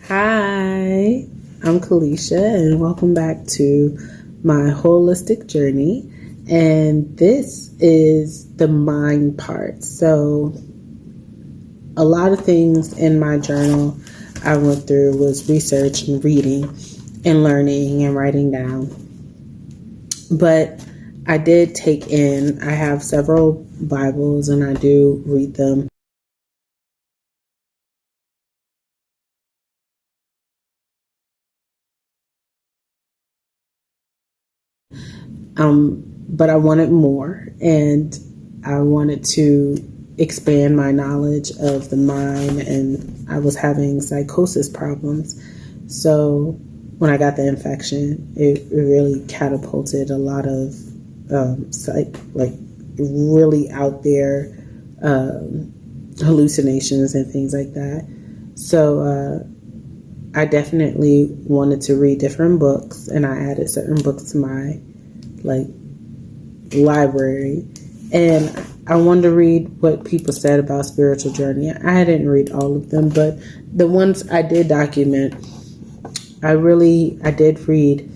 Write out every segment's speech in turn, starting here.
Hi, I'm Kalisha, and welcome back to my holistic journey. And this is the mind part. So, a lot of things in my journal I went through was research and reading and learning and writing down. But I did I have several Bibles and I do read them. But I wanted more, and I wanted to expand my knowledge of the mind, and I was having psychosis problems. So when I got the infection, it really catapulted a lot of like really out there hallucinations and things like that. So I definitely wanted to read different books, and I added certain books to my like library, and I wanted to read what people said about spiritual journey. I didn't read all of them, but the ones I did document, I did read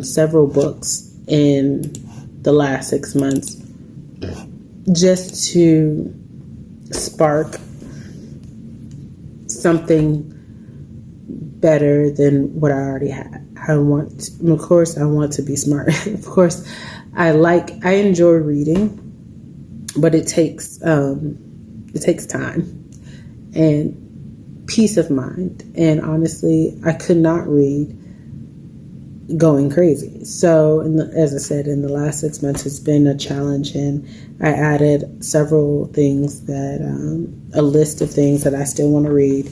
several books in the last 6 months just to spark something better than what I already had. Of course, I want to be smart. Of course, I enjoy reading, but it takes time and peace of mind. And honestly, I could not read going crazy. So, as I said, in the last 6 months, it's been a challenge, and I added several things a list of things that I still want to read.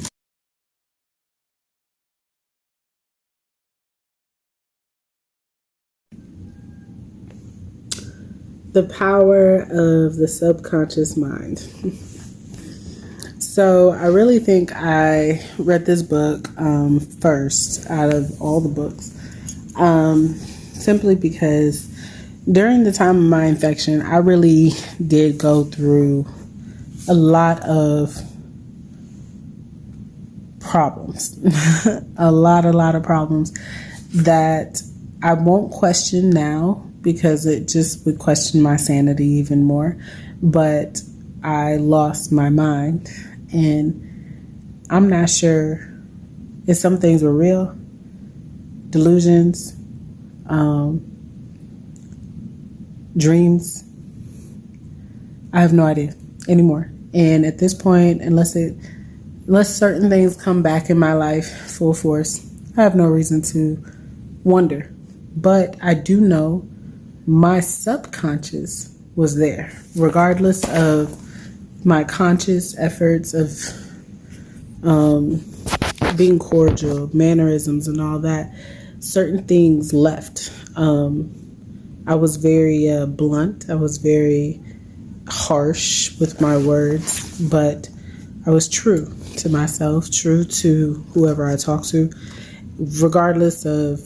The power of the subconscious mind. So I really think I read this book first out of all the books, simply because during the time of my infection, I really did go through a lot of problems, a lot of problems that I won't question now because it just would question my sanity even more. But I lost my mind, and I'm not sure if some things were real, delusions, dreams. I have no idea anymore. And at this point, unless certain things come back in my life full force, I have no reason to wonder. But I do know my subconscious was there, regardless of my conscious efforts of being cordial, mannerisms, and all that. Certain things left. I was very blunt. I was very harsh with my words, but I was true to myself, true to whoever I talked to, regardless of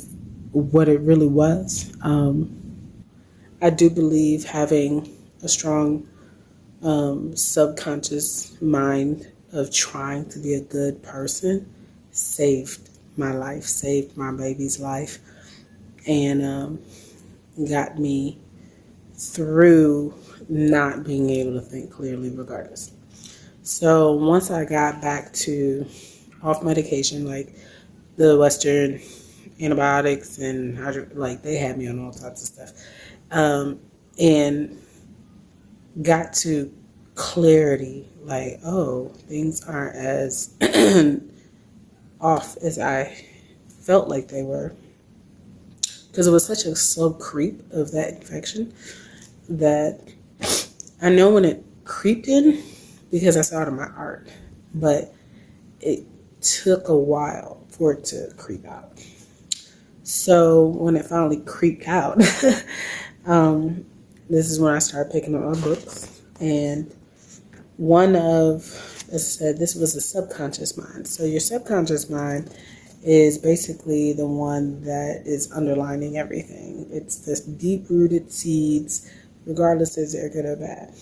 what it really was. I do believe having a strong subconscious mind of trying to be a good person saved my life, saved my baby's life, and got me through not being able to think clearly regardless. So once I got back to off medication, like the Western antibiotics and they had me on all types of stuff, and got to clarity, like, oh, things aren't as off as I felt like they were, because it was such a slow creep of that infection that I know when it creeped in because I saw it in my art, but it took a while for it to creep out. So when it finally creeped out, this is when I started picking up my books. And as I said, this was the subconscious mind. So your subconscious mind is basically the one that is underlining everything. It's this deep-rooted seeds, regardless if they're good or bad.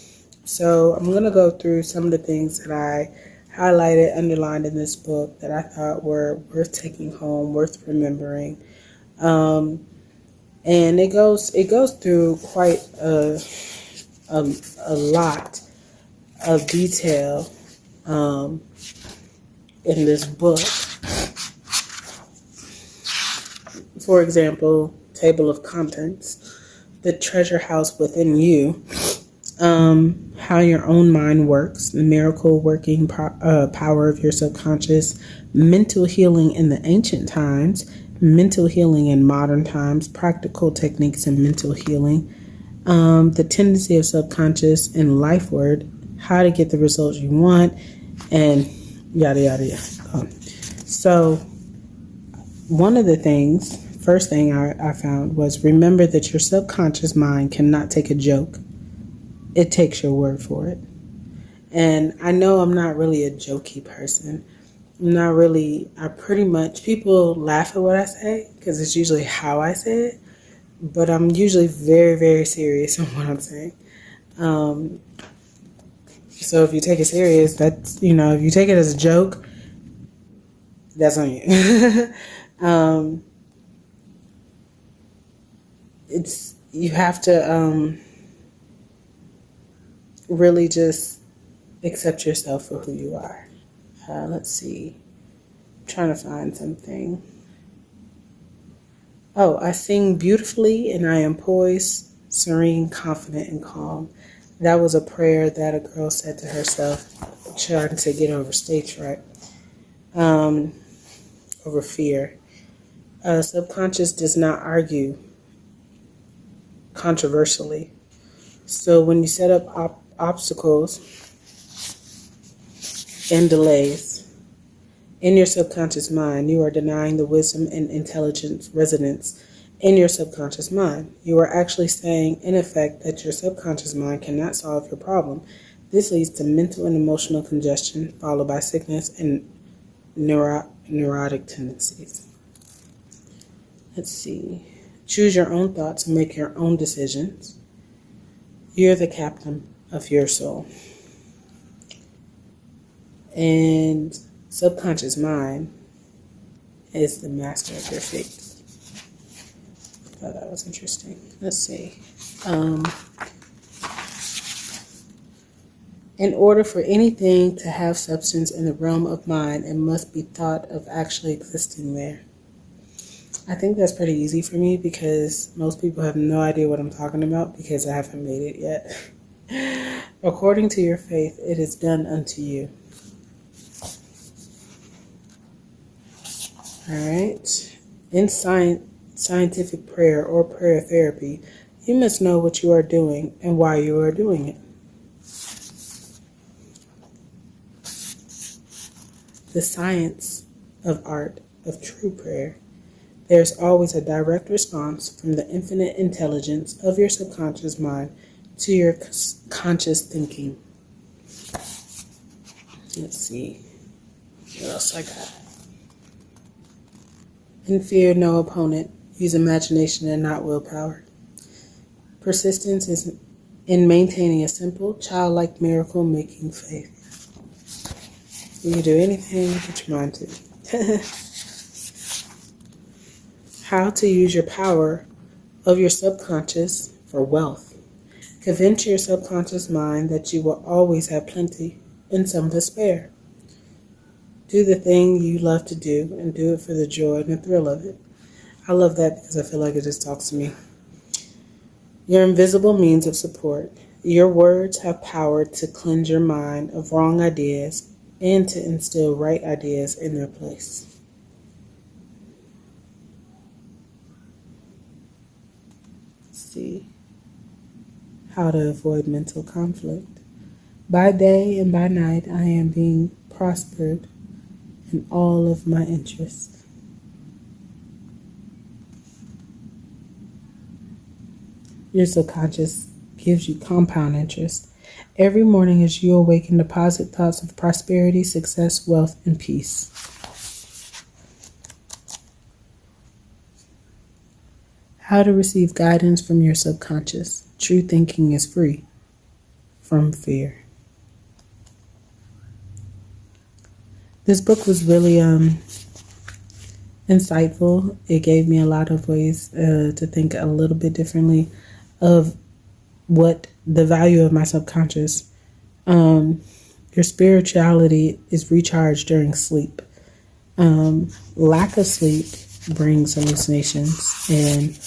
So I'm going to go through some of the things that I highlighted, underlined in this book that I thought were worth taking home, worth remembering. And it goes through quite a lot of detail in this book. For example, table of contents, the treasure house within you, how your own mind works, the miracle working power of your subconscious, mental healing in the ancient times, mental healing in modern times, practical techniques in mental healing, the tendency of subconscious in life word, how to get the results you want, and yada yada yada. So one of the things, first thing I found was, remember that your subconscious mind cannot take a joke. It takes your word for it. And I know I'm not really a jokey person. I pretty much, people laugh at what I say because it's usually how I say it, but I'm usually very, very serious in what I'm saying. So if you take it serious, that's, if you take it as a joke, that's on you. You have to really just accept yourself for who you are. Let's see. I'm trying to find something. Oh, I sing beautifully and I am poised, serene, confident, and calm. That was a prayer that a girl said to herself, trying to get over stage fright, over fear. Subconscious does not argue controversially. So when you set up obstacles and delays in your subconscious mind, you are denying the wisdom and intelligence residence in your subconscious mind. You are actually saying, in effect, that your subconscious mind cannot solve your problem. This leads to mental and emotional congestion, followed by sickness and neurotic tendencies. Let's see. Choose your own thoughts and make your own decisions. You're the captain of your soul. And subconscious mind is the master of your fate. I thought that was interesting. Let's see. In order for anything to have substance in the realm of mind, it must be thought of actually existing there. I think that's pretty easy for me because most people have no idea what I'm talking about because I haven't made it yet. According to your faith, it is done unto you. All right. In scientific prayer or prayer therapy, you must know what you are doing and why you are doing it. The science of art of true prayer. There's always a direct response from the infinite intelligence of your subconscious mind to your conscious thinking. Let's see. What else I got? And fear no opponent. Use imagination and not willpower. Persistence is in maintaining a simple, childlike, miracle-making faith. You can do anything you put your mind to. How to use your power of your subconscious for wealth. Convince your subconscious mind that you will always have plenty and some to spare. Do the thing you love to do and do it for the joy and the thrill of it. I love that because I feel like it just talks to me. Your invisible means of support. Your words have power to cleanse your mind of wrong ideas and to instill right ideas in their place. See how to avoid mental conflict. By day and by night, I am being prospered in all of my interests. Your subconscious gives you compound interest. Every morning as you awaken, deposit thoughts of prosperity, success, wealth, and peace. How to receive guidance from your subconscious. True thinking is free from fear. This book was really insightful. It gave me a lot of ways to think a little bit differently of what the value of my subconscious. Your spirituality is recharged during sleep. Lack of sleep brings hallucinations, and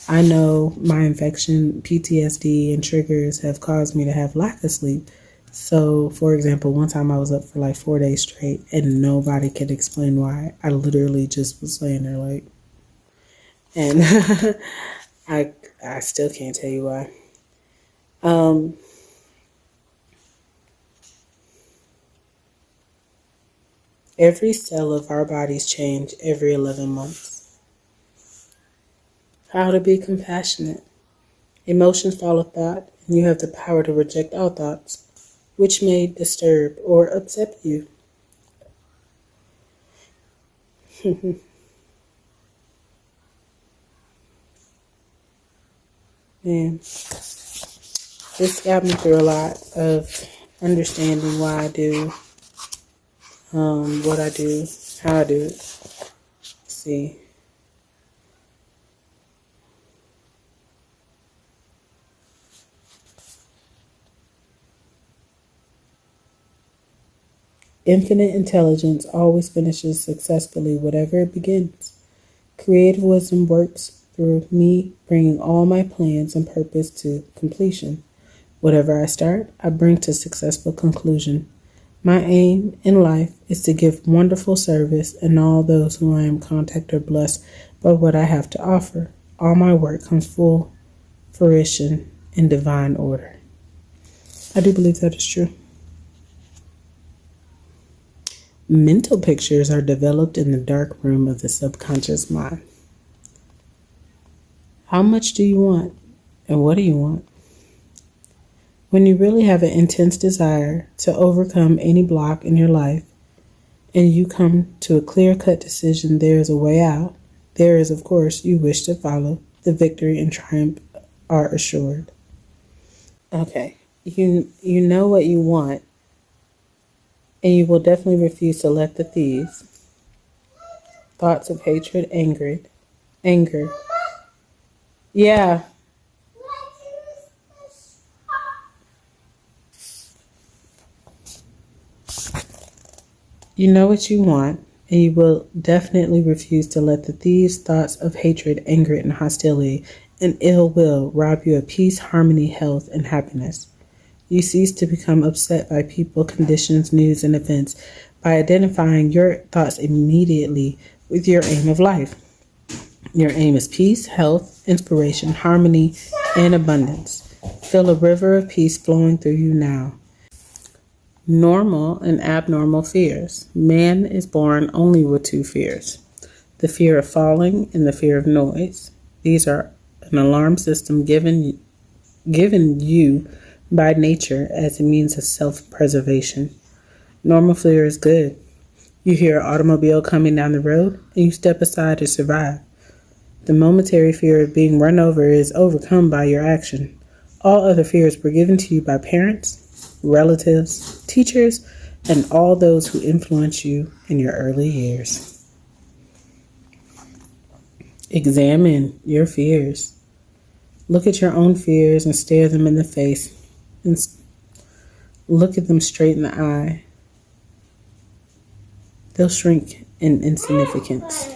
I know my infection, PTSD, and triggers have caused me to have lack of sleep. So, for example, one time I was up for like 4 days straight and nobody could explain why. I literally just was laying there like, and I still can't tell you why. Every cell of our bodies change every 11 months. How to be compassionate. Emotions follow thought, and you have the power to reject all thoughts which may disturb or upset you. Man, this got me through a lot of understanding why I do what I do, how I do it. Let's see. Infinite intelligence always finishes successfully whatever it begins. Creative wisdom works through me, bringing all my plans and purpose to completion. Whatever I start, I bring to successful conclusion. My aim in life is to give wonderful service, and all those who I am contact are blessed by what I have to offer. All my work comes full fruition in divine order. I do believe that is true. Mental pictures are developed in the dark room of the subconscious mind. How much do you want, and what do you want? When you really have an intense desire to overcome any block in your life, and you come to a clear-cut decision there is a way out, there is, of course, you wish to follow, the victory and triumph are assured. Okay, you know what you want, and you will definitely refuse to let the thieves, thoughts of hatred, anger. Yeah. You know what you want, and you will definitely refuse to let the thieves' thoughts of hatred, anger, and hostility and ill will rob you of peace, harmony, health, and happiness. You cease to become upset by people, conditions, news, and events by identifying your thoughts immediately with your aim of life. Your aim is peace, health, inspiration, harmony, and abundance. Feel a river of peace flowing through you now. Normal and abnormal fears. Man is born only with two fears: the fear of falling and the fear of noise. These are an alarm system given you by nature as a means of self-preservation. Normal fear is good. You hear an automobile coming down the road and you step aside to survive. The momentary fear of being run over is overcome by your action. All other fears were given to you by parents, relatives, teachers, and all those who influence you in your early years. Examine your fears. Look at your own fears and stare them in the face. And look at them straight in the eye. They'll shrink in insignificance.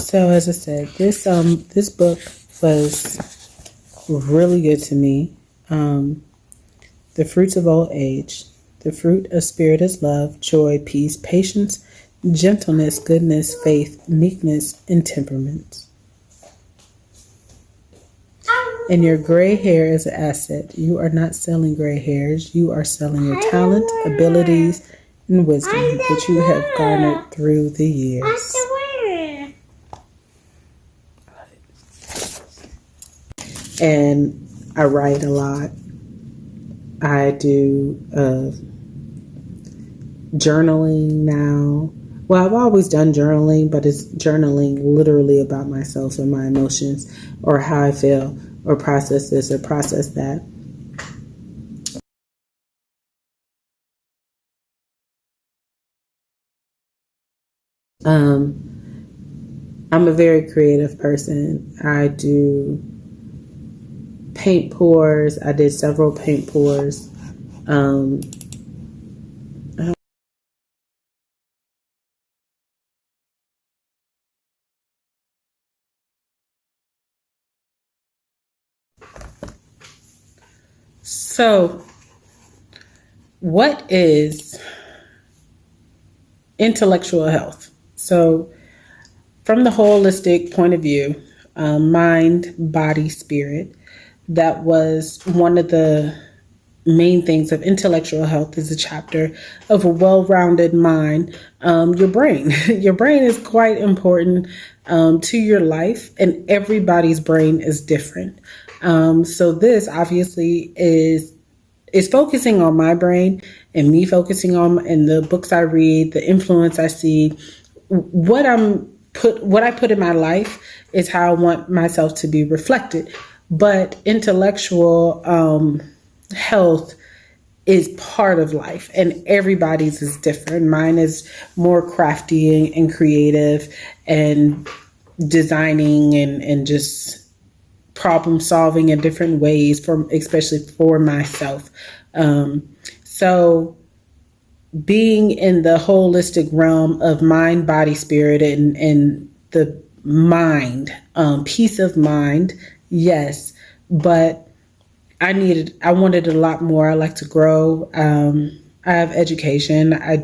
So as I said, this book was really good to me. The fruits of old age. The fruit of spirit is love, joy, peace, patience, gentleness, goodness, faith, meekness, and temperament. And your gray hair is an asset. You are not selling gray hairs. You are selling your talent, abilities, and wisdom that you have garnered through the years. And I write a lot. I do journaling now. Well, I've always done journaling, but it's journaling literally about myself and my emotions, or how I feel, or process this or process that. I'm a very creative person. I do paint pours. I did several paint pours. Um, so, what is intellectual health? So, from the holistic point of view, mind, body, spirit, that was one of the main things of intellectual health is a chapter of a well-rounded mind. Your brain, your brain is quite important to your life, and everybody's brain is different. So this obviously is focusing on my brain and me focusing on in the books I read, the influence I see, what I put in my life is how I want myself to be reflected. But intellectual health is part of life, and everybody's is different. Mine is more crafty and creative and designing and just problem solving in different ways, especially for myself. So being in the holistic realm of mind, body, spirit, and the mind, peace of mind, yes, but I wanted a lot more. I like to grow. I have education. I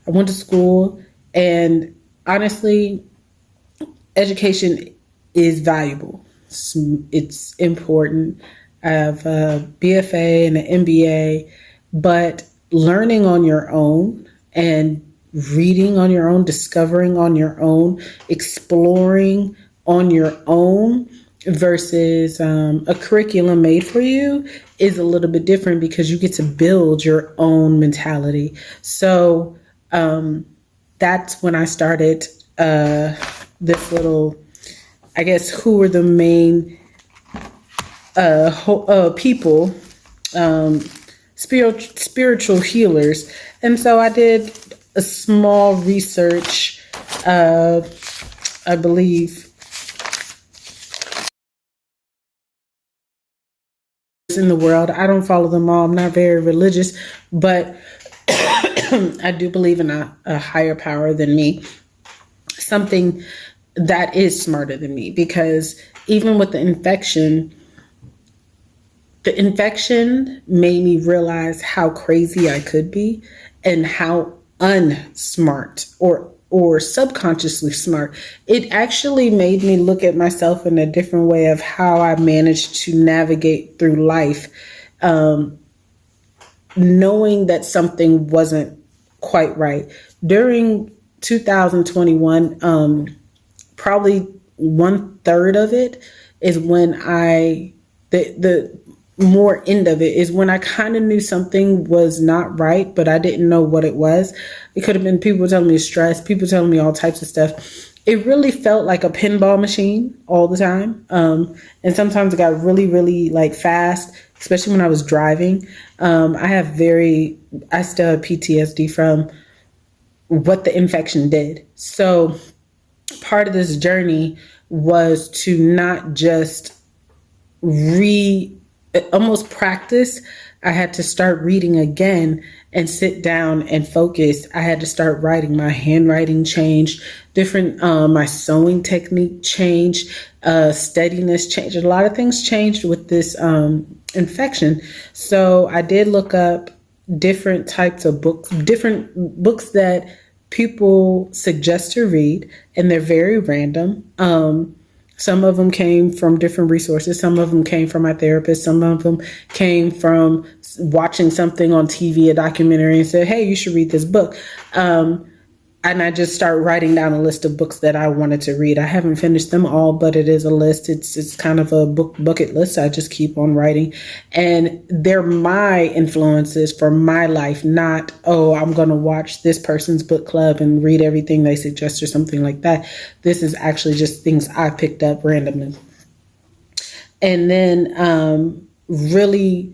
went to school, and honestly, education is valuable. It's important. I have a BFA and an MBA, but learning on your own and reading on your own, discovering on your own, exploring on your own versus a curriculum made for you is a little bit different because you get to build your own mentality. So that's when I started this little, I guess, who were the main people, spiritual healers. And so I did a small research, I believe, in the world. I don't follow them all. I'm not very religious, but I do believe in a higher power than me, something that is smarter than me, because even with the infection made me realize how crazy I could be and how unsmart or subconsciously smart. It actually made me look at myself in a different way of how I managed to navigate through life, knowing that something wasn't quite right. During 2021, probably 1/3 of it is when the more end of it is when I kind of knew something was not right, but I didn't know what it was. It could have been people telling me stress, people telling me all types of stuff. It really felt like a pinball machine all the time. And sometimes it got really, really like fast, especially when I was driving. I still have PTSD from what the infection did. So part of this journey was to not just almost practice. I had to start reading again and sit down and focus. I had to start writing. My handwriting changed, my sewing technique changed, steadiness changed. A lot of things changed with this infection. So I did look up different types of books, different books that people suggest to read, and they're very random. Some of them came from different resources. Some of them came from my therapist. Some of them came from watching something on TV, a documentary, and said, hey, you should read this book. And I just start writing down a list of books that I wanted to read. I haven't finished them all, but it is a list. It's kind of a book bucket list. I just keep on writing. And they're my influences for my life, not, oh, I'm going to watch this person's book club and read everything they suggest or something like that. This is actually just things I picked up randomly. And then really,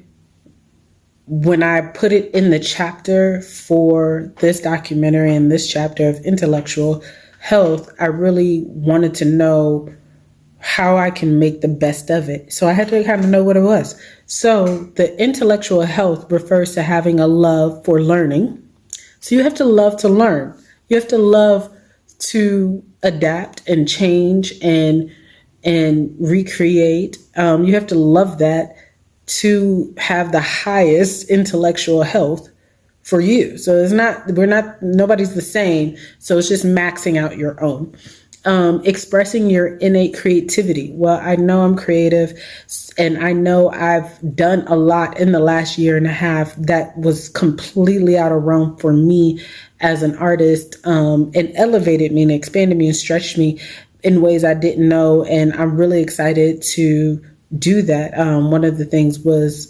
when I put it in the chapter for this documentary and this chapter of intellectual health, I really wanted to know how I can make the best of it. So I had to kind of know what it was. So the intellectual health refers to having a love for learning. So you have to love to learn. You have to love to adapt and change and recreate. You have to love that to have the highest intellectual health for you. So nobody's the same. So it's just maxing out your own. Expressing your innate creativity. Well, I know I'm creative, and I know I've done a lot in the last year and a half that was completely out of realm for me as an artist, and elevated me and expanded me and stretched me in ways I didn't know. And I'm really excited to do that. One of the things was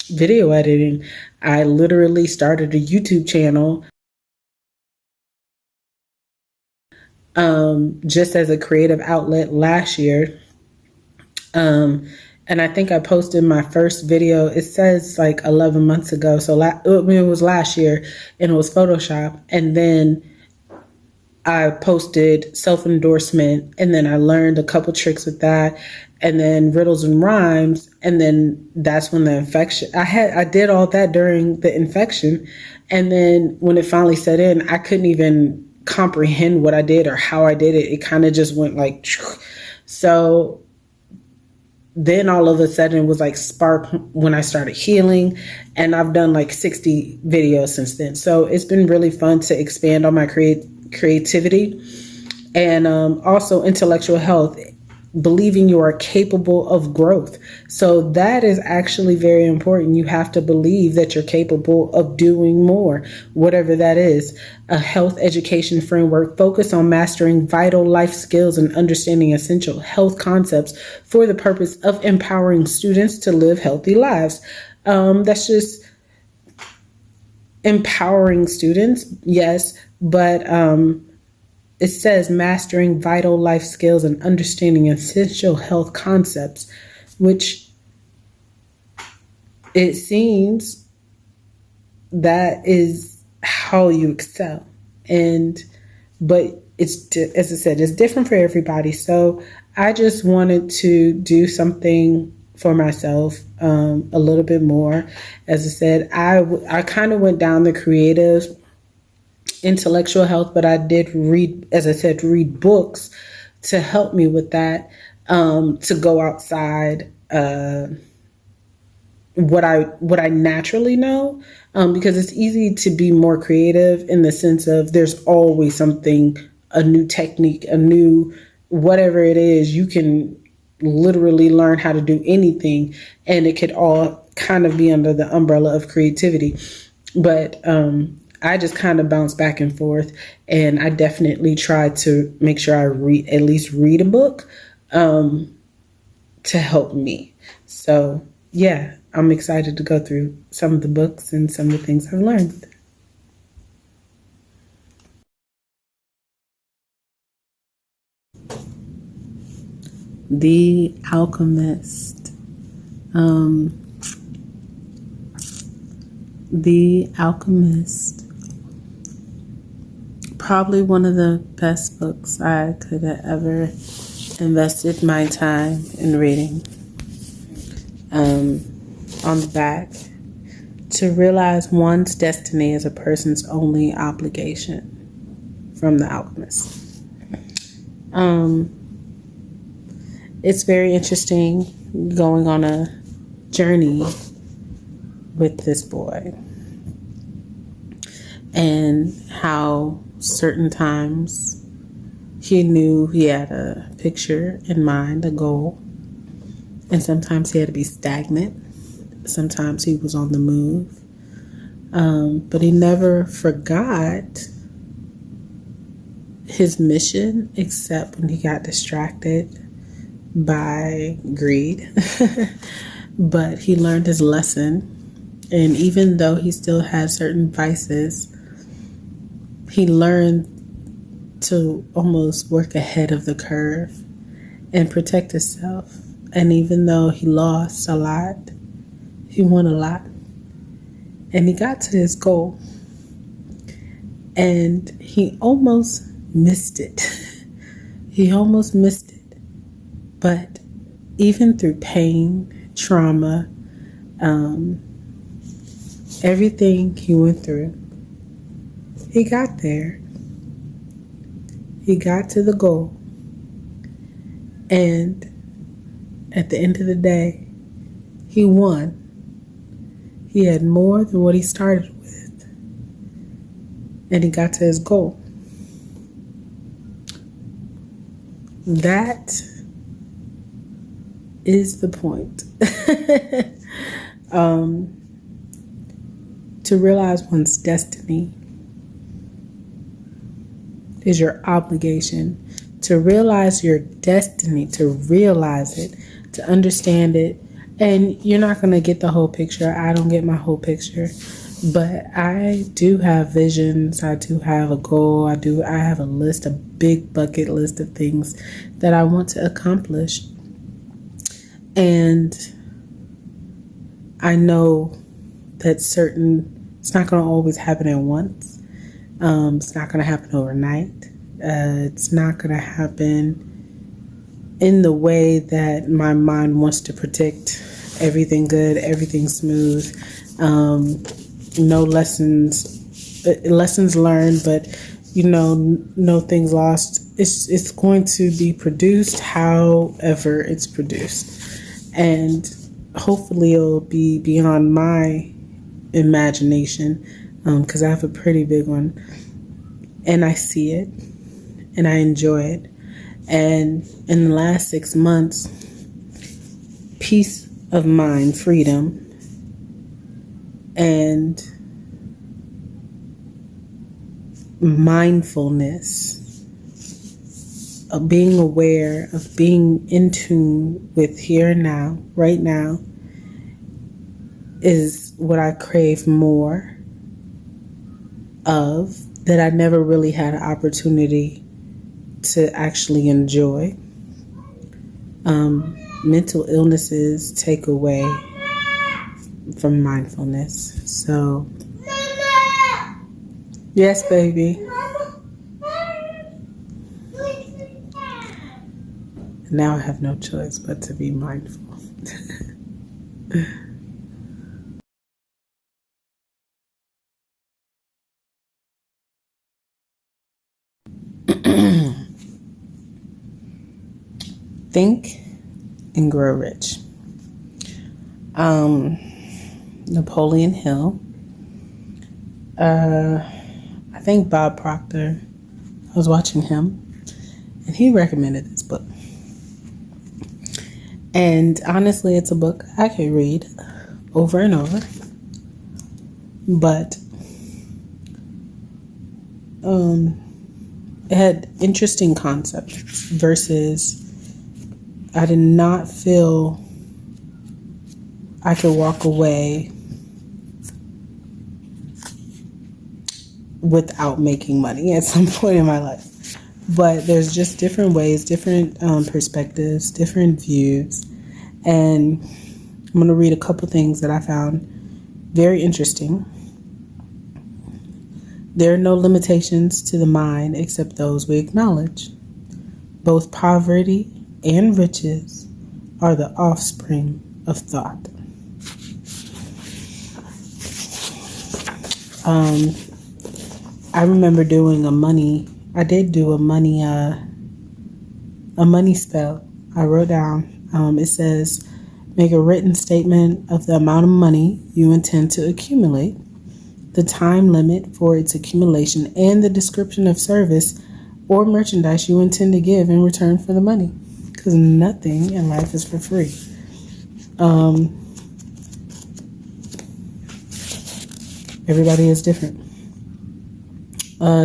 video editing. I literally started a YouTube channel just as a creative outlet last year. And I think I posted my first video. It says like 11 months ago. So it was last year, and it was Photoshop. And then I posted self-endorsement, and then I learned a couple tricks with that, and then riddles and rhymes. And then that's when the infection, I did all that during the infection. And then when it finally set in, I couldn't even comprehend what I did or how I did it. It kind of just went like, so then all of a sudden it was like spark when I started healing, and I've done like 60 videos since then. So it's been really fun to expand on my creativity, and also intellectual health, believing you are capable of growth. So that is actually very important. You have to believe that you're capable of doing more, whatever that is. A health education framework focused on mastering vital life skills and understanding essential health concepts for the purpose of empowering students to live healthy lives. That's just empowering students, yes, but it says mastering vital life skills and understanding essential health concepts, which it seems that is how you excel. But it's, as I said, it's different for everybody. So I just wanted to do something for myself a little bit more. As I said, I kind of went down the creative intellectual health, but I did read, as I said, read books to help me with that, to go outside what I naturally know, because it's easy to be more creative in the sense of there's always something, a new technique, a new whatever it is. You can literally learn how to do anything, and it could all kind of be under the umbrella of creativity. But I just kind of bounce back and forth, and I definitely try to make sure I at least read a book to help me. So yeah, I'm excited to go through some of the books and some of the things I've learned. The Alchemist. The Alchemist. Probably one of the best books I could have ever invested my time in reading. On the back, to realize one's destiny is a person's only obligation, from The Alchemist. It's very interesting going on a journey with this boy, and how certain times he knew he had a picture in mind, a goal, and sometimes he had to be stagnant. Sometimes he was on the move, but he never forgot his mission, except when he got distracted by greed. But he learned his lesson, and even though he still had certain vices, he learned to almost work ahead of the curve and protect himself. And even though he lost a lot, he won a lot, and he got to his goal. And he almost missed it. He almost missed it. But even through pain, trauma, everything he went through, he got there. He got to the goal. And at the end of the day, he won. He had more than what he started with. And he got to his goal. That is the point. To realize one's destiny is your obligation. To realize your destiny, to realize it, to understand it. And you're not going to get the whole picture. I don't get my whole picture. But I do have visions. I do have a goal. I have a list, a big bucket list of things that I want to accomplish. And I know that it's not going to always happen at once. It's not going to happen overnight. It's not going to happen in the way that my mind wants to predict everything good, everything smooth. No lessons learned, but no things lost. It's going to be produced however it's produced. And hopefully it'll be beyond my imagination, because I have a pretty big one. And I see it, and I enjoy it. And in the last 6 months, peace of mind, freedom, and mindfulness of being aware, of being in tune with here and now, right now, is what I crave more of, that I never really had an opportunity to actually enjoy. Mental illnesses take away from mindfulness. So, yes, baby. Now I have no choice but to be mindful. Think and Grow Rich. Napoleon Hill. I think Bob Proctor. I was watching him, and he recommended this book. And honestly, it's a book I could read over and over. But it had interesting concepts versus I did not feel I could walk away without making money at some point in my life. But there's just different ways, different perspectives, different views. And I'm going to read a couple things that I found very interesting. There are no limitations to the mind except those we acknowledge. Both poverty and riches are the offspring of thought. I remember doing a money spell. I wrote down, it says, make a written statement of the amount of money you intend to accumulate, the time limit for its accumulation, and the description of service or merchandise you intend to give in return for the money. Because nothing in life is for free. Everybody is different.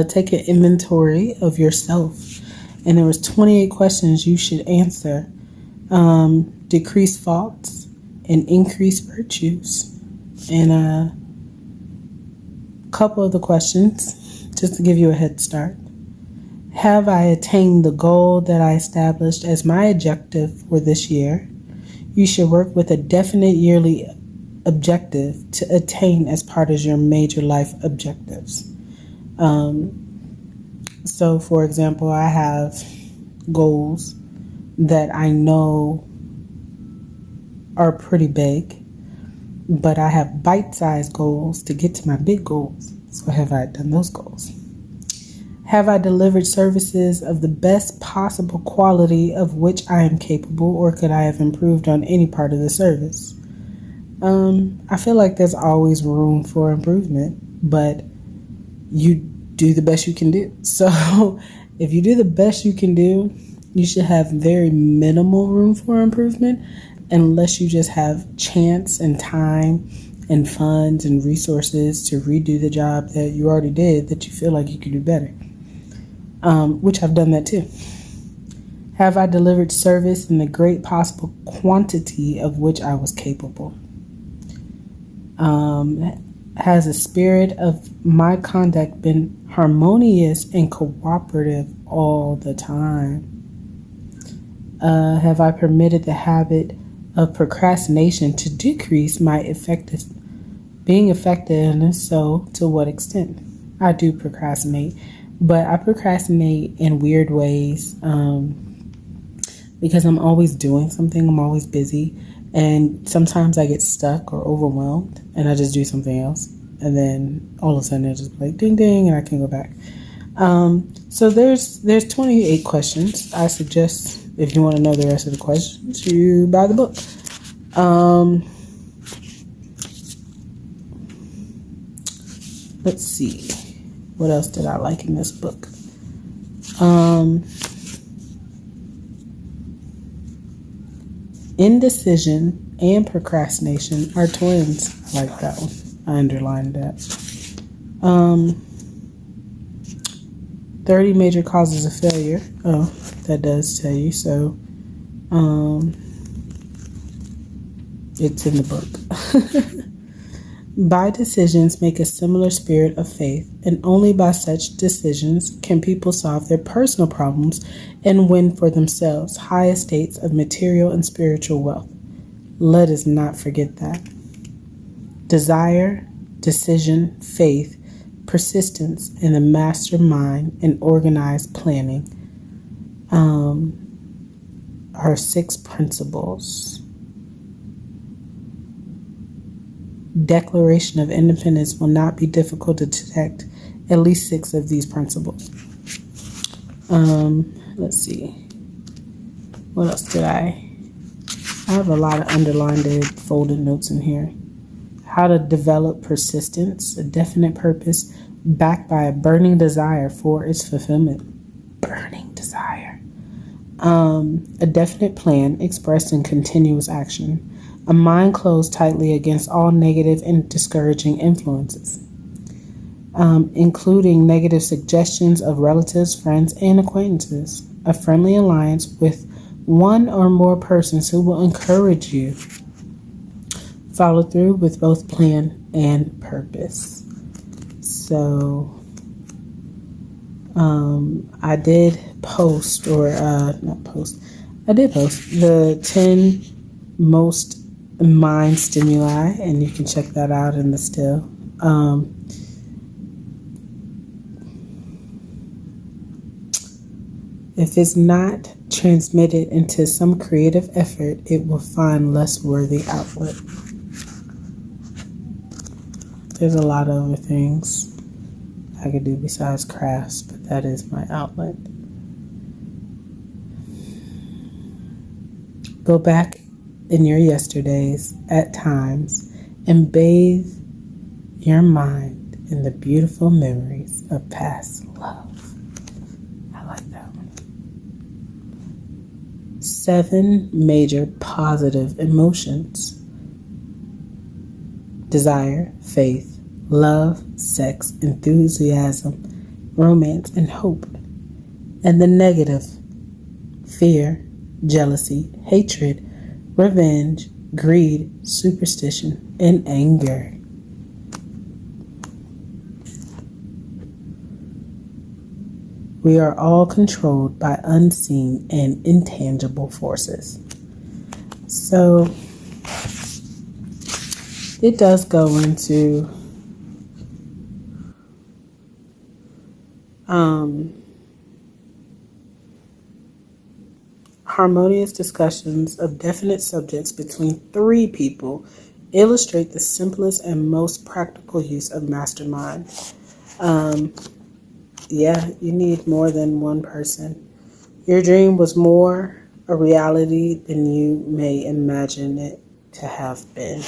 Take an inventory of yourself. And there was 28 questions you should answer. Decrease faults and increase virtues. And a couple of the questions, just to give you a head start. Have I attained the goal that I established as my objective for this year? You should work with a definite yearly objective to attain as part of your major life objectives. So, for example, I have goals that I know are pretty big, but I have bite-sized goals to get to my big goals. So have I done those goals? Have I delivered services of the best possible quality of which I am capable, or could I have improved on any part of the service? I feel like there's always room for improvement, but you do the best you can do. So if you do the best you can do, you should have very minimal room for improvement, unless you just have chance and time and funds and resources to redo the job that you already did that you feel like you could do better, which I've done that too. Have I delivered service in the great possible quantity of which I was capable? Has the spirit of my conduct been harmonious and cooperative all the time? Have I permitted the habit of procrastination to decrease my being effective, and so to what extent? I do procrastinate, but I procrastinate in weird ways because I'm always doing something. I'm always busy, and sometimes I get stuck or overwhelmed and I just do something else, and then all of a sudden it's just like ding ding and I can go back. So there's 28 questions. I suggest, if you want to know the rest of the questions, you buy the book. Let's see, what else did I like in this book? Indecision and procrastination are twins. I like that one. I underlined that. 30 major causes of failure. Oh, that does tell you. So, it's in the book. By decisions make a similar spirit of faith, and only by such decisions can people solve their personal problems and win for themselves high estates of material and spiritual wealth. Let us not forget that. Desire, decision, faith, persistence, and the mastermind and organized planning are 6 principles. Declaration of Independence will not be difficult to detect at least 6 of these principles. Let's see. What else did I have a lot of underlined folded notes in here. How to develop persistence, a definite purpose backed by a burning desire for its fulfillment. Burning desire. A definite plan expressed in continuous action. A mind closed tightly against all negative and discouraging influences, including negative suggestions of relatives, friends, and acquaintances. A friendly alliance with one or more persons who will encourage you. Follow through with both plan and purpose. So, I did post, I did post the 10 most mind stimuli, and you can check that out in the still. If it's not transmitted into some creative effort, it will find less worthy outlet. There's a lot of other things I could do besides crafts, but that is my outlet. Go back in your yesterdays at times and bathe your mind in the beautiful memories of past love. I like that one. 7 major positive emotions: desire, faith, love, sex, enthusiasm, romance, and hope. And the negative: fear, jealousy, hatred, revenge, greed, superstition, and anger. We are all controlled by unseen and intangible forces. So it does go into Harmonious discussions of definite subjects between three people illustrate the simplest and most practical use of mastermind. Um, yeah, you need more than one person. Your dream was more a reality than you may imagine it to have been.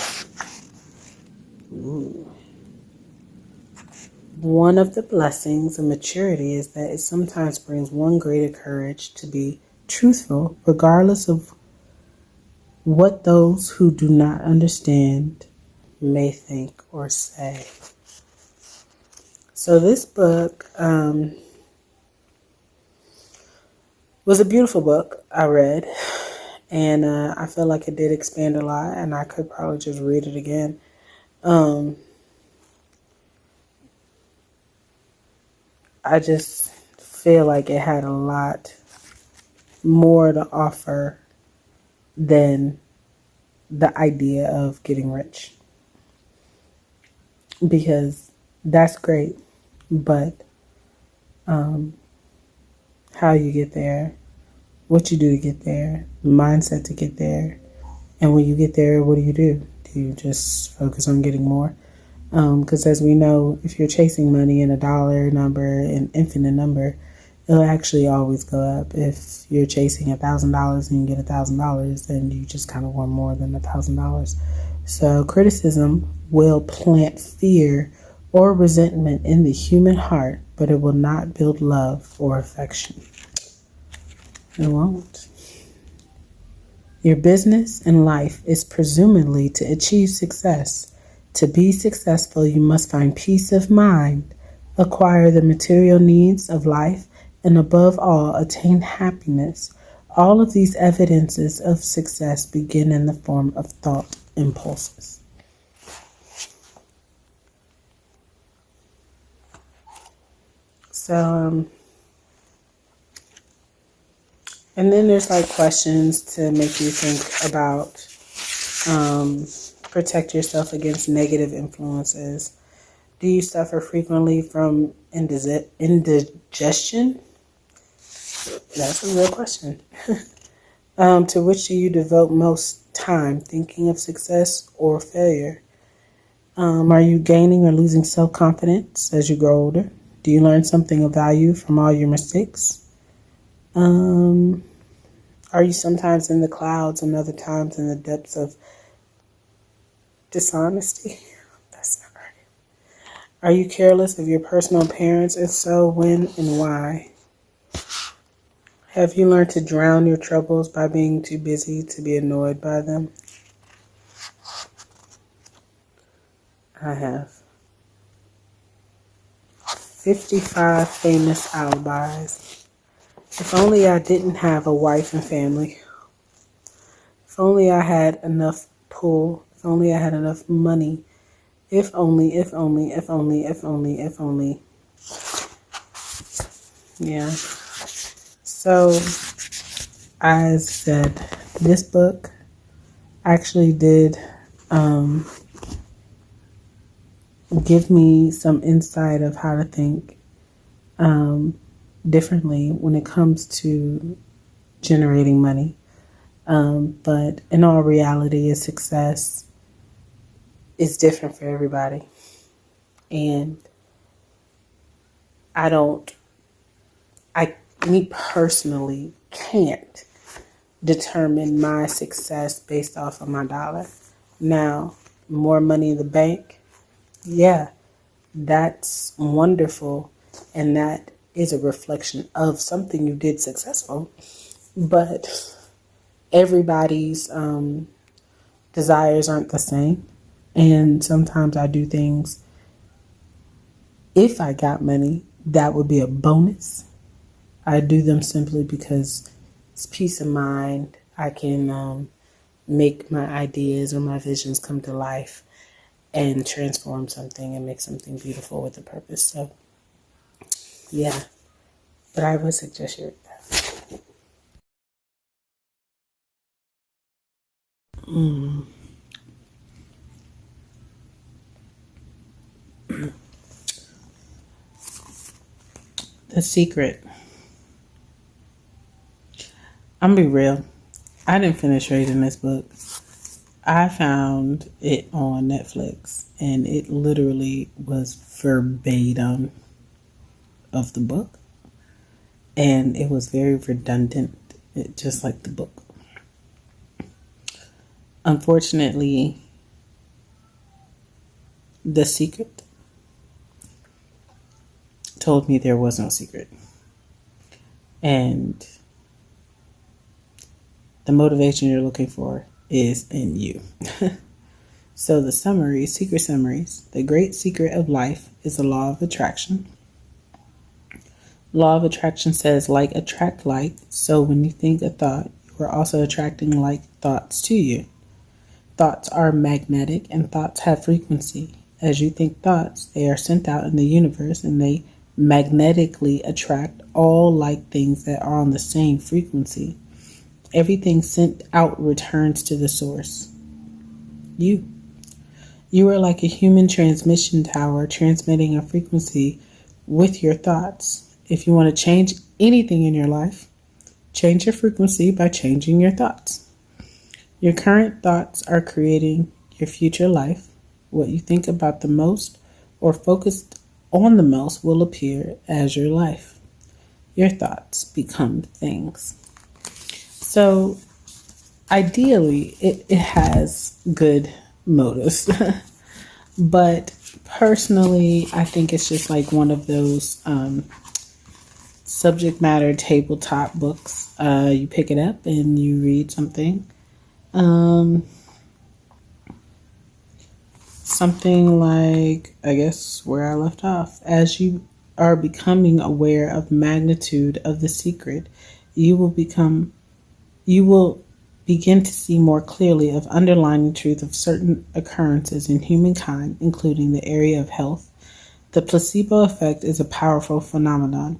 Ooh. One of the blessings of maturity is that it sometimes brings one greater courage to be truthful, regardless of what those who do not understand may think or say. So this book was a beautiful book I read, and I feel like it did expand a lot, and I could probably just read it again. I just feel like it had a lot more to offer than the idea of getting rich, because that's great, but how you get there, what you do to get there, the mindset to get there, and when you get there, what do you do? Do you just focus on getting more? Because as we know, if you're chasing money in a dollar number, an infinite number, it'll actually always go up. If you're chasing $1,000 and you get $1,000, then you just kind of want more than $1,000. So criticism will plant fear or resentment in the human heart, but it will not build love or affection. It won't. Your business and life is presumably to achieve success. To be successful, you must find peace of mind, acquire the material needs of life, and above all, attain happiness. All of these evidences of success begin in the form of thought impulses. So, and then there's like questions to make you think about protect yourself against negative influences. Do you suffer frequently from indigestion? That's a real question. To which do you devote most time? Thinking of success or failure? Are you gaining or losing self-confidence as you grow older? Do you learn something of value from all your mistakes? Are you sometimes in the clouds and other times in the depths of dishonesty? That's not right. Are you careless of your personal appearance? If so, when and why? Have you learned to drown your troubles by being too busy to be annoyed by them? I have. 55 famous alibis. If only I didn't have a wife and family. If only I had enough pull. If only I had enough money. If only, if only, if only, if only, if only. Yeah. So, as said, this book actually did give me some insight of how to think differently when it comes to generating money. But in all reality, a success is different for everybody. And me personally can't determine my success based off of my dollar. Now, more money in the bank, yeah, that's wonderful. And that is a reflection of something you did successful. But everybody's desires aren't the same. And sometimes I do things, if I got money, that would be a bonus. I do them simply because it's peace of mind. I can make my ideas or my visions come to life and transform something and make something beautiful with a purpose. So, yeah. But I would suggest you read that. The Secret. I'm gonna be real. I didn't finish reading this book. I found it on Netflix, and it literally was verbatim of the book, and it was very redundant, just like the book. Unfortunately, The Secret told me there was no secret, and the motivation you're looking for is in you. So the summary, secret summaries, the great secret of life is the law of attraction. Law of attraction says like attract like, so when you think a thought, you are also attracting like thoughts to you. Thoughts are magnetic and thoughts have frequency. As you think thoughts, they are sent out in the universe and they magnetically attract all like things that are on the same frequency. Everything sent out returns to the source. You are like a human transmission tower transmitting a frequency with your thoughts. If you want to change anything in your life, change your frequency by changing your thoughts. Your current thoughts are creating your future life. What you think about the most or focused on the most will appear as your life. Your thoughts become things. So ideally, it has good motives. But personally, I think it's just like one of those subject matter tabletop books. You pick it up and you read something. Something like, I guess, where I left off. As you are becoming aware of magnitude of the secret, you will begin to see more clearly of underlying truth of certain occurrences in humankind, including the area of health. The placebo effect is a powerful phenomenon.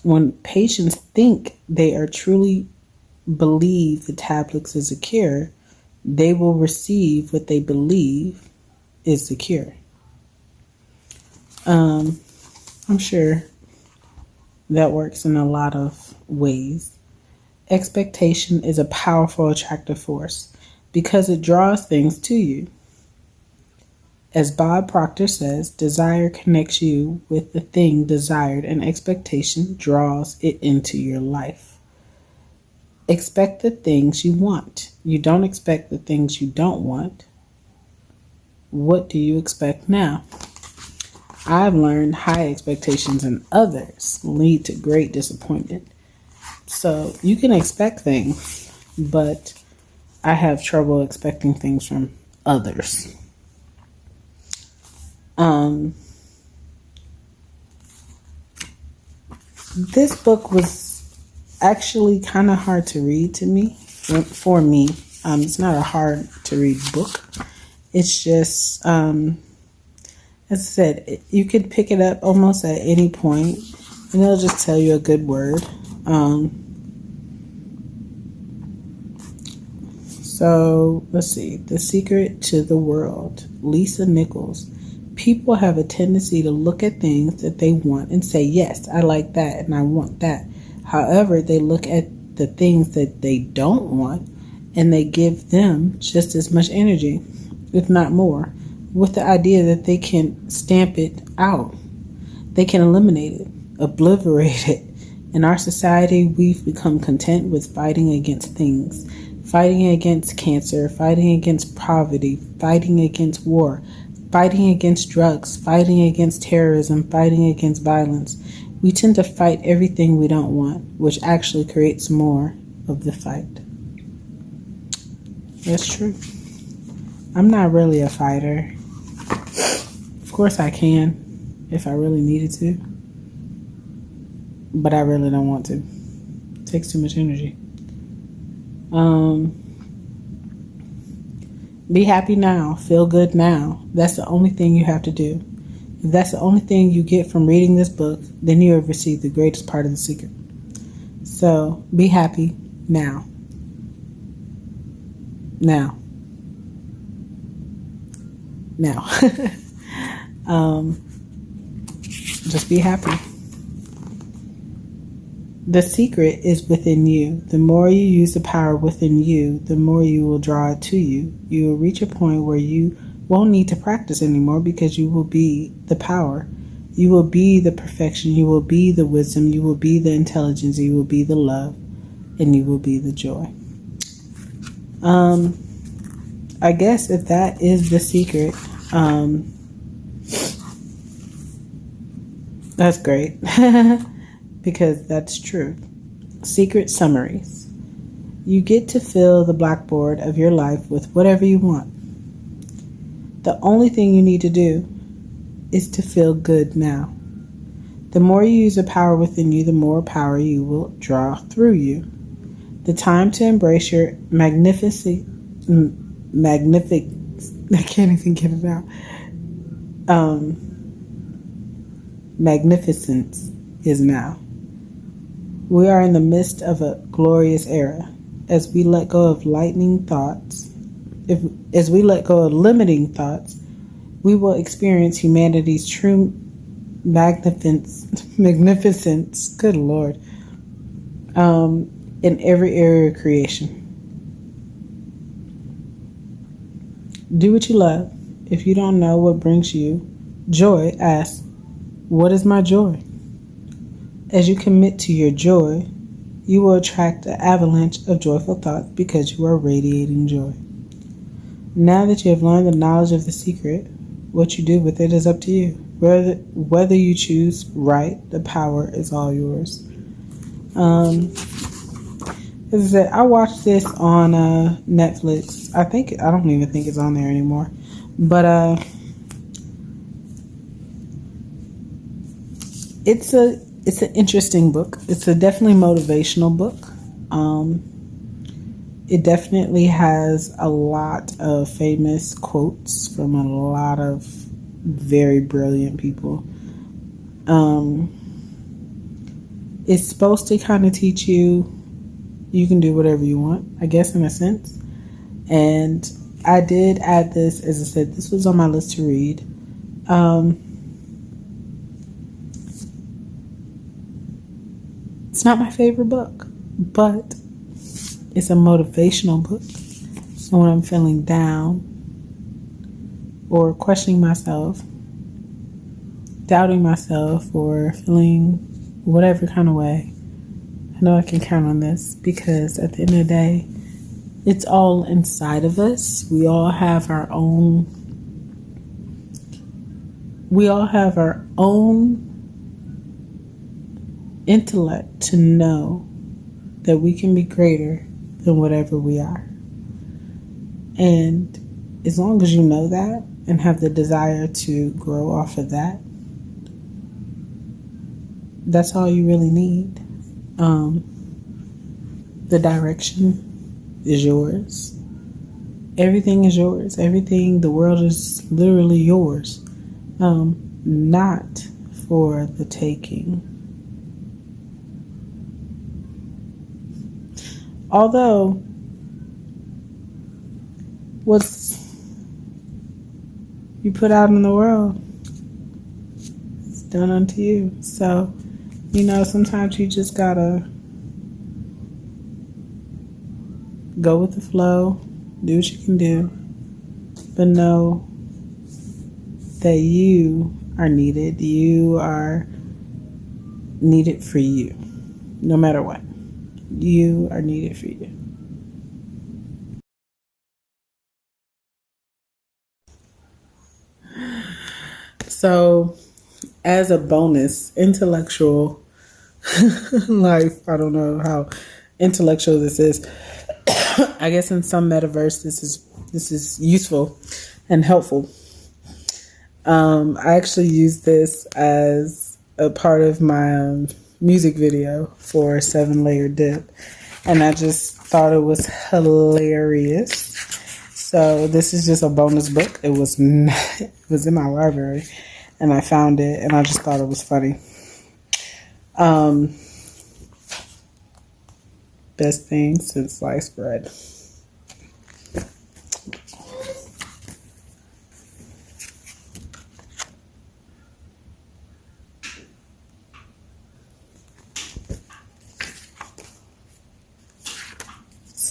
When patients think they are truly believe the tablets is a cure, they will receive what they believe is the cure. I'm sure that works in a lot of ways. Expectation is a powerful attractive force because it draws things to you. As Bob Proctor says, desire connects you with the thing desired and expectation draws it into your life. Expect the things you want. You don't expect the things you don't want. What do you expect now? I've learned high expectations in others lead to great disappointment. So you can expect things, but I have trouble expecting things from others. This book was actually kind of hard to read to me, for me. It's not a hard to read book. It's just, as I said, you could pick it up almost at any point, and it'll just tell you a good word. So let's see. The Secret to the World. Lisa Nichols. People have a tendency to look at things that they want and say, yes, I like that and I want that. However, they look at the things that they don't want and they give them just as much energy, if not more, with the idea that they can stamp it out. They can eliminate it, obliterate it. In our society, we've become content with fighting against things. Fighting against cancer, fighting against poverty, fighting against war, fighting against drugs, fighting against terrorism, fighting against violence. We tend to fight everything we don't want, which actually creates more of the fight. That's true. I'm not really a fighter. Of course I can, if I really needed to. But I really don't want to. It takes too much energy. Be happy now. Feel good now. That's the only thing you have to do. If that's the only thing you get from reading this book, then you have received the greatest part of the secret. So be happy now. Now. Just be happy. The secret is within you. The more you use the power within you, the more you will draw it to you. You will reach a point where you won't need to practice anymore because you will be the power. You will be the perfection. You will be the wisdom. You will be the intelligence. You will be the love. And you will be the joy. I guess if that is the secret, that's great. Because that's true. Secret summaries. You get to fill the blackboard of your life with whatever you want. The only thing you need to do is to feel good now. The more you use the power within you, the more power you will draw through you. The time to embrace your I can't even get it out. Magnificence is now. We are in the midst of a glorious era. As we let go of lightning thoughts, as we let go of limiting thoughts, we will experience humanity's true magnificence, good Lord, in every area of creation. Do what you love. If you don't know what brings you joy, ask, what is my joy? As you commit to your joy, you will attract an avalanche of joyful thoughts because you are radiating joy. Now that you have learned the knowledge of the secret, what you do with it is up to you. Whether you choose right, the power is all yours. As I said, I watched this on Netflix. I don't even think it's on there anymore. But it's an interesting book. It's a definitely motivational book. It definitely has a lot of famous quotes from a lot of very brilliant people. It's supposed to kind of teach you can do whatever you want, I guess, in a sense. And I did add this, as I said, this was on my list to read. It's not my favorite book, but it's a motivational book. So when I'm feeling down or questioning myself, doubting myself, or feeling whatever kind of way, I know I can count on this, because at the end of the day, it's all inside of us. We all have our own intellect to know that we can be greater than whatever we are. And as long as you know that and have the desire to grow off of that, that's all you really need. The direction is yours. Everything is yours. Everything, the world is literally yours. Not for the taking. Although, what's you put out in the world, it's done unto you. So, sometimes you just gotta go with the flow, do what you can do, but know that you are needed. You are needed for you, no matter what. You are needed for you. So, as a bonus, intellectual life, I don't know how intellectual this is. I guess in some metaverse, this is useful and helpful. I actually used this as a part of my music video for 7-Layer Dip, and I just thought it was hilarious. So this is just a bonus book. It was in my library, and I found it, and I just thought it was funny. Best thing since sliced bread.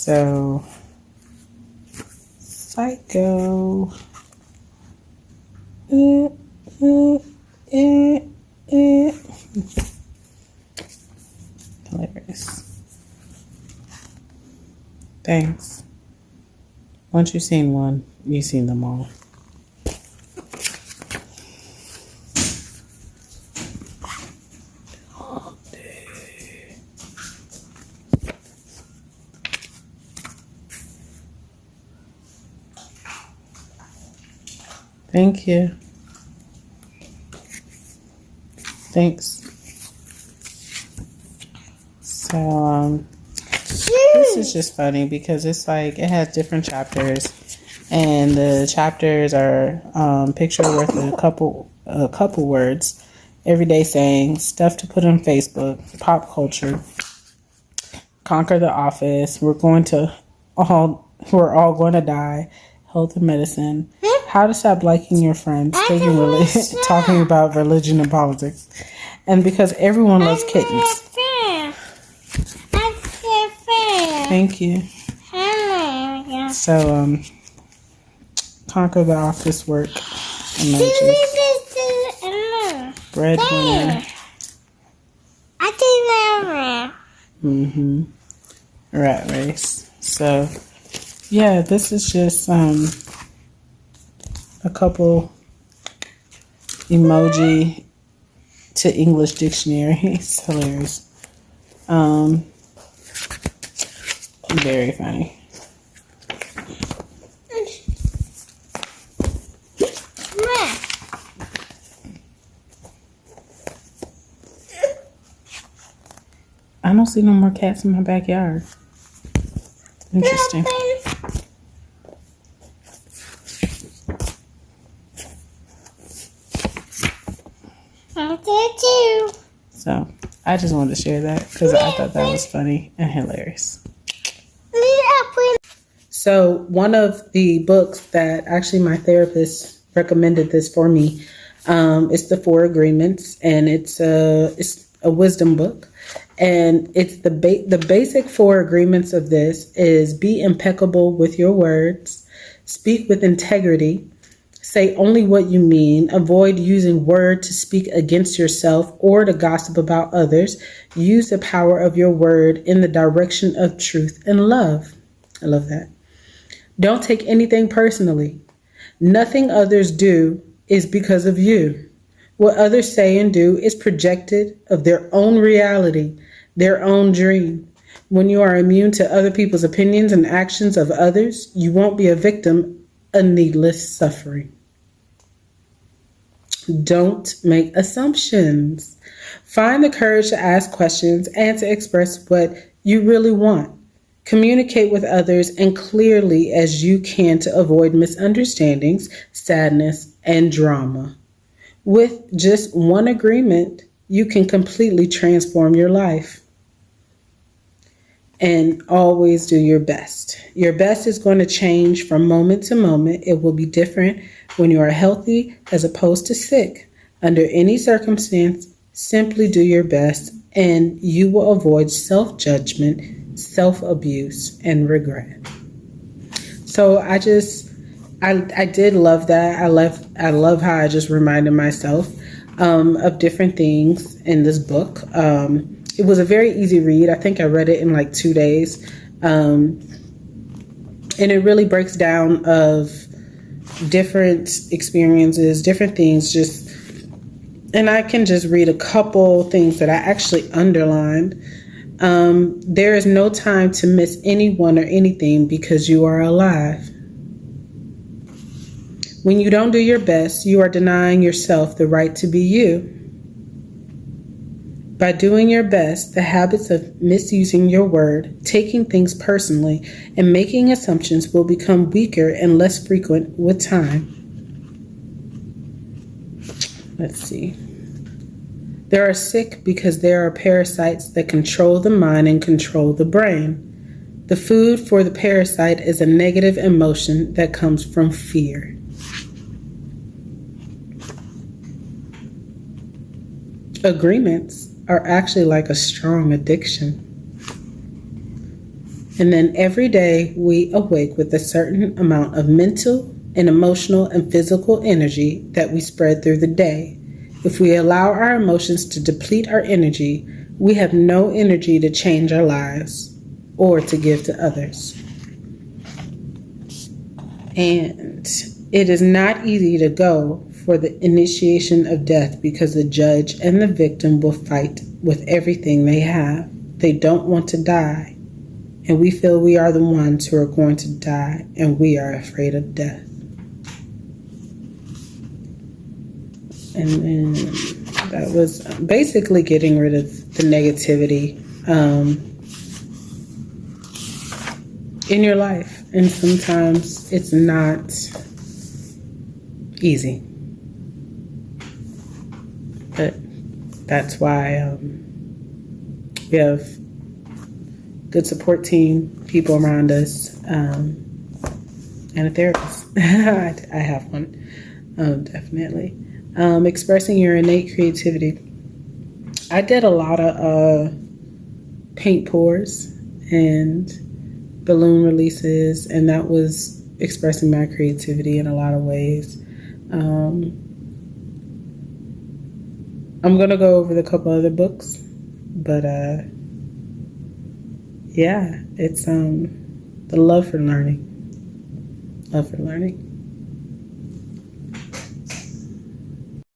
So, psycho. Hilarious. Thanks. Once you've seen one, you've seen them all. Thank you. Thanks. So, this is just funny because it's like it has different chapters, and the chapters are picture worth a couple words, everyday sayings, stuff to put on Facebook, pop culture, conquer the office, we're all going to die, health and medicine, how to stop liking your friends, talking about religion and politics, and because everyone loves kittens. Thank you. So, conquer the office work emojis. Breadwinner. Rat race. So, yeah, this is just a couple emoji to English dictionary. It's hilarious. Very funny. I don't see no more cats in my backyard. Interesting. So, I just wanted to share that because I thought that was funny and hilarious. So, one of the books that actually my therapist recommended this for me is The Four Agreements, and it's a wisdom book. And it's the basic four agreements of this is be impeccable with your words, speak with integrity, say only what you mean, avoid using word to speak against yourself or to gossip about others, use the power of your word in the direction of truth and love. I love that. Don't take anything personally. Nothing others do is because of you. What others say and do is projected of their own reality, their own dream. When you are immune to other people's opinions and actions of others, you won't be a victim of needless suffering. Don't make assumptions. Find the courage to ask questions and to express what you really want. Communicate with others and clearly as you can to avoid misunderstandings, sadness, and drama. With just one agreement, you can completely transform your life. And always do your best. Your best is going to change from moment to moment. It will be different when you are healthy as opposed to sick. Under any circumstance, simply do your best and you will avoid self-judgment, self-abuse, and regret. So I did love that. I love how I just reminded myself of different things in this book. It was a very easy read. I think I read it in like 2 days. And it really breaks down of different experiences, different things, and I can just read a couple things that I actually underlined. There is no time to miss anyone or anything because you are alive. When you don't do your best, you are denying yourself the right to be you. By doing your best, the habits of misusing your word, taking things personally, and making assumptions will become weaker and less frequent with time. Let's see. They are sick because there are parasites that control the mind and control the brain. The food for the parasite is a negative emotion that comes from fear. Agreements are actually like a strong addiction. And then every day we awake with a certain amount of mental and emotional and physical energy that we spread through the day. If we allow our emotions to deplete our energy, we have no energy to change our lives or to give to others. And it is not easy to go for the initiation of death because the judge and the victim will fight with everything they have. They don't want to die. And we feel we are the ones who are going to die, and we are afraid of death. And then that was basically getting rid of the negativity in your life. And sometimes it's not easy. But that's why we have good support team, people around us, and a therapist. I have one, definitely. Expressing your innate creativity. I did a lot of paint pours and balloon releases, and that was expressing my creativity in a lot of ways. I'm going to go over the couple other books, but yeah, it's the love for learning. Love for learning.